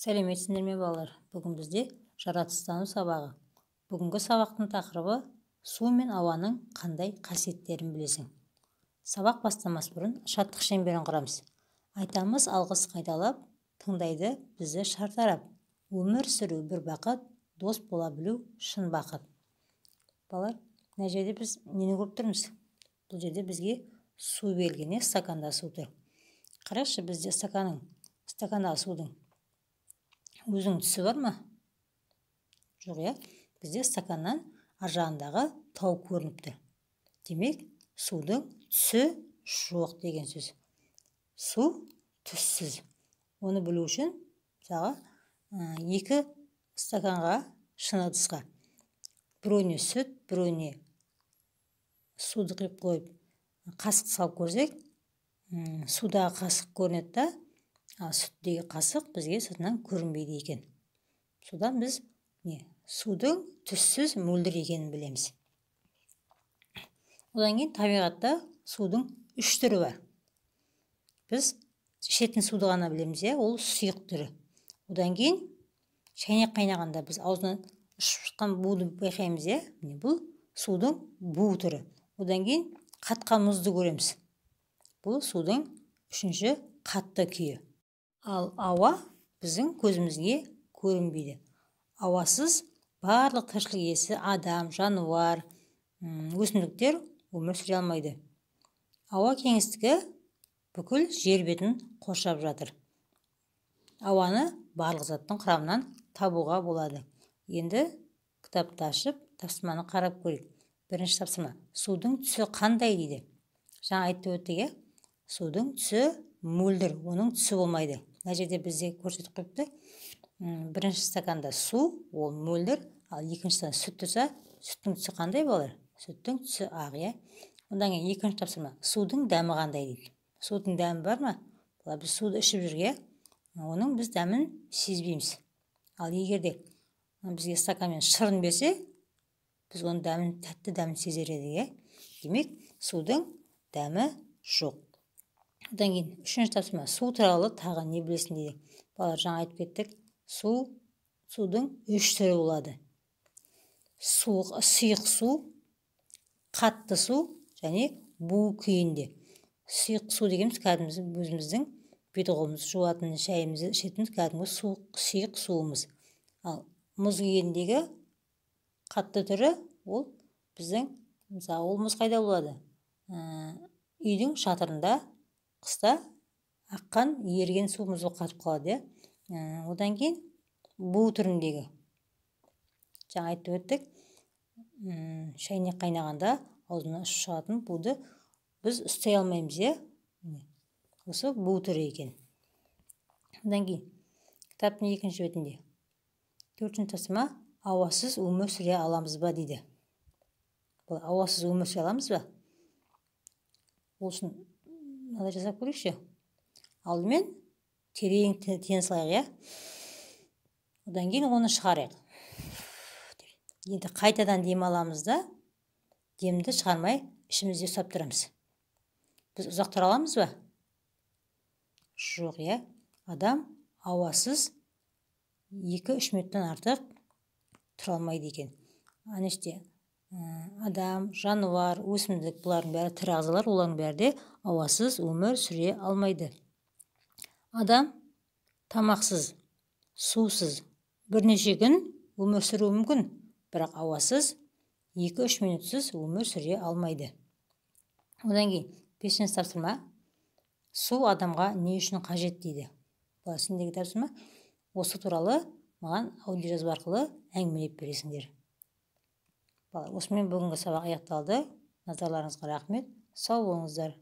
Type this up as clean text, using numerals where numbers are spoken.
Сәлеметсіңдер ме балалар? Бүгін бізде жаратылыстану сабағы. Бүгінгі сабақтың тақырыбы су мен ауаның қандай қасиеттерін білесің. Сабақ бастамас бұрын шаттық шеңберін құрамыз. Айтамыз алғыс қайталап, тыңдайды бізді шартарап. Өмір сүру бір бақыт, дос бола білу шын бақыт. Балалар, мына жерде біз нені көріп тұрмыз? Бұл жерде бізге су берілген, стаканда су тұр. Қарашы, бізде стакандағы судың өзінің түсі бар ма? Жоқ, бізде стаканнан аржағындағы тау көрініп тұр. Демек, судың түсі жоқ деген сөз. Су түссіз. Оны білу үшін екі стаканға шыны ыдысқа біреуіне сүт, біреуіне суды құйып қойып, қасық салып көрсек, судағы қасық көрінеді да, сүттегі қасық бізге сыртынан көрінбейді екен. Содан біз судың түссіз мөлдір екенін білеміз. Одан кейін табиғатта судың үш түрі бар. Біз ішетін суды ғана білеміз, ол сұйық түрі. Одан кейін шайнақ қайнағанда біз аузынан ұшып шыққан буды байқаймыз, бұл судың бу түрі. Одан кейін қатқан мұзды көреміз. Бұл судың үшінші қатты күйі. Ал ауа біздің көзімізге көрінбейді. Ауасыз барлық тіршілік иесі, адам, жануар, өсімдіктер өмір сүре алмайды. Ауа кеңістігі бүкіл жер бетін қоршап жатыр. Ауаны барлық заттың құрамынан табуға болады. Енді кітапты ашып, тапсырманы қарап көрейік. Бірінші тапсырма. Судың түсі қандай дейді? Жаңа айтып өттік, судың түсі мөлдір, оның түсі болмайды. Мына жерде бізде көрсетіп қойыпты. Бірінші стаканда су, ол мөлдір, ал екіншісі сүт тұрса, сүттің түсі қандай болар? Сүттің түсі ақ, Одан кейін екінші тапсырма. Судың дәмі қандай дейді? Судың дәмі бар ма? Біз суды ішіп жүрген, оның біз дәмін сезбейміз. Ал егерде бізге стаканмен шырын берсе, біз оның дәмін, тәтті дәмін сезер едік, Демек, судың дәмі жоқ. Одан кейін үшінші тапсырма. Су туралы тағы не білесің дейді? Балалар, жаңа айтып кеттік. Судың үш түрі болады. Сұйық су, қатты су және бу күйінде. Сұйық су дегеніміз кәдімгі өзіміздің бет-қолымызды жуатын, шайымызды ішетін кәдімгі сұйық суымыз. Ал мұз күйіндегі қатты түрі, ол біздің, ол мұз қайда болады? Үйдің шатырында қыста аққан еріген су мұзға қатып қалады. Одан кейін бу түріндегі, жаңа айтып өттік, шайнақ қайнағанда аузынан шығатын буды біз ұстай алмаймыз, Осы бу түрі екен. Одан кейін кітаптың екінші бетінде төртінші тапсырма. Ауасыз өмір сүре аламыз ба дейді. Ауасыз өмір сүре аламыз ба? Ол үшін мынандай жасап көрейікші. Алдымен терең тыныс алайық, Одан кейін оны шығарайық. Енді қайтадан дем аламыз да, демді шығармай ішімізде ұстап тұрамыз. Біз ұзақ тұра аламыз ба? Жоқ, Адам ауасыз 2-3 минуттан артық тұра алмайды екен. Анеште адам, жануар, өсімдік, бұлардың бәрі тірі ағзалар, олардың бәрі де ауасыз өмір сүре алмайды. Адам тамақсыз, сусыз бірнеше күн өмір сүруі мүмкін, бірақ ауасыз 2-3 минутсыз өмір сүре алмайды. Одан кейін бесінші тапсырма. Су адамға не үшін қажет дейді? Сендегі тапсырма. Осы туралы маған аудиожазба арқылы әңгімелеп бересіңдер. Осымен бүгінгі сабақ аяқталды. Назарларыңызға рахмет. Сау болыңыздар.